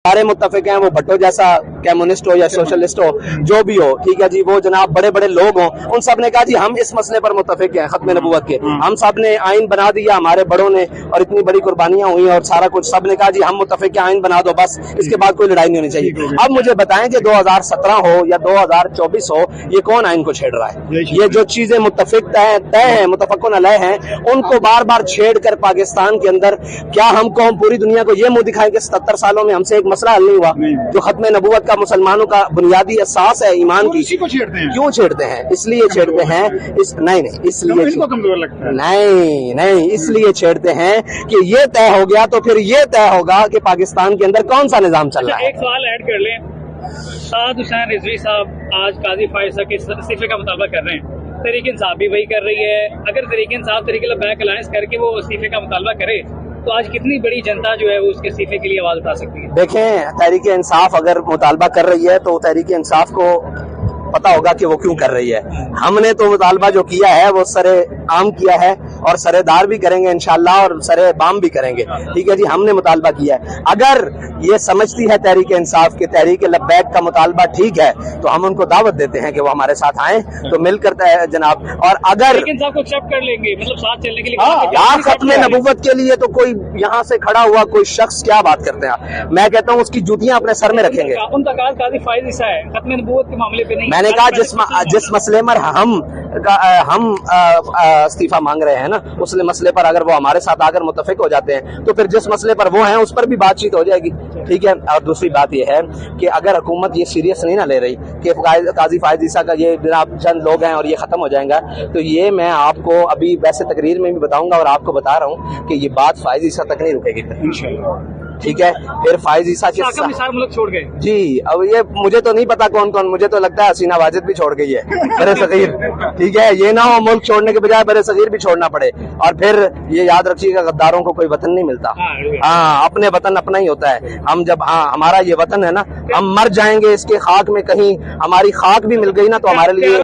सारे मुत्तफिक हैं, वो भट्टो जैसा कम्युनिस्ट हो या सोशलिस्ट हो, जो भी हो, ठीक है जी, वो जनाब बड़े बड़े लोग हों, उन सब ने कहा जी हम इस मसले पर मुत्तफिक हैं खत्म नबूवत के, हम सब ने आइन बना दिया, हमारे बड़ों ने, और इतनी बड़ी कुर्बानियां हुई और सारा कुछ, सब ने कहा जी हम मुत्तफिक के आइन बना दो बस, इसके बाद कोई लड़ाई नहीं होनी चाहिए। अब मुझे बताएं कि 2017 हो या 2024 हो, ये कौन आइन को छेड़ रहा है? ये जो चीजें मुत्तफिक तय हैं, मुत्तफकुन अलैह हैं, उनको बार बार छेड़ कर पाकिस्तान के अंदर क्या हम पूरी दुनिया को ये मुंह दिखाएं कि 77 सालों में हमसे एक मसला हल नहीं हुआ? जो खत्म नबूवत का मुसलमानों का बुनियादी एहसास है ईमान की, इसी को छेड़ते हैं। क्यों छेड़ते हैं? इसलिए छेड़ते हैं, इनको कमजोर लगता है। नहीं, इसलिए छेड़ते हैं कि ये तय हो गया तो फिर ये तय होगा कि पाकिस्तान के अंदर कौन सा निजाम चल रहा है। एक सवाल ऐड कर लें, साद हुसैन रिजवी साहब आज काजी फाइज साहब के इस्तीफे का मुतालबा कर रहे हैं, तहरीक इंसाफ भी वही कर रही है। अगर तहरीक इंसाफ तहरीक लब्बैक अलायंस करके वो इस्तीफे का मुतालबा करे तो आज कितनी बड़ी जनता जो है वो उसके इस्तीफे के लिए आवाज उठा सकती है? देखें, तहरीक इंसाफ अगर मुतालबा कर रही है तो तहरीक इंसाफ को पता होगा कि वो क्यों कर रही है। हमने तो मुतालबा जो किया है वो सरे आम किया है और सरेदार भी करेंगे इंशाअल्लाह और सरे बाम भी करेंगे, ठीक है जी, हमने मुतालबा किया है। अगर ये समझती है तहरीक इंसाफ के तहरीक लब्बैक का मुतालबा ठीक है तो हम उनको दावत देते हैं कि वो हमारे साथ आए तो मिल करता है जनाब। और अगर इंसाफ को एक्सेप्ट कर लेंगे, मतलब साथ चलने के लिए खत्म नबूवत के लिए तो कोई यहाँ से खड़ा हुआ कोई शख्स क्या बात करते हैं? मैं कहता हूँ उसकी जूतियां अपने सर में रखेंगे। उनका काजी फाइज हिस्सा है खत्म नबूवत के मामले पे नहीं। मैंने कहा जिस मसले पर हम इस्तीफा मांग रहे हैं ना, उस मसले पर अगर वो हमारे साथ आकर मुत्तफिक हो जाते हैं तो फिर जिस मसले पर वो हैं उस पर भी बातचीत हो जाएगी, ठीक है। और दूसरी बात ये है कि अगर हुकूमत ये सीरियस नहीं ना ले रही कि काजी फाइज ईसा का ये जनाब चंद लोग हैं और ये खत्म हो जाएगा, तो ये मैं आपको अभी वैसे तकरीर में भी बताऊंगा और आपको बता रहा हूँ कि ये बात फाइज ईसा तक नहीं रुकेगी, ठीक है। फिर फाइज ईसा के मुल्क छोड़ गए जी। अब ये मुझे तो नहीं पता कौन कौन, मुझे तो लगता है हसीना वाजिद भी छोड़ गई है बरे सगीर, ठीक है। ये ना हो मुल्क छोड़ने के बजाय बरे सगीर भी छोड़ना पड़े, और फिर ये याद रखिएगा गद्दारों को कोई वतन नहीं मिलता। हाँ, अपने वतन अपना ही होता है। हम जब हमारा ये वतन है ना, हम मर जाएंगे इसके खाक में, कहीं हमारी खाक भी मिल गई ना तो हमारे लिए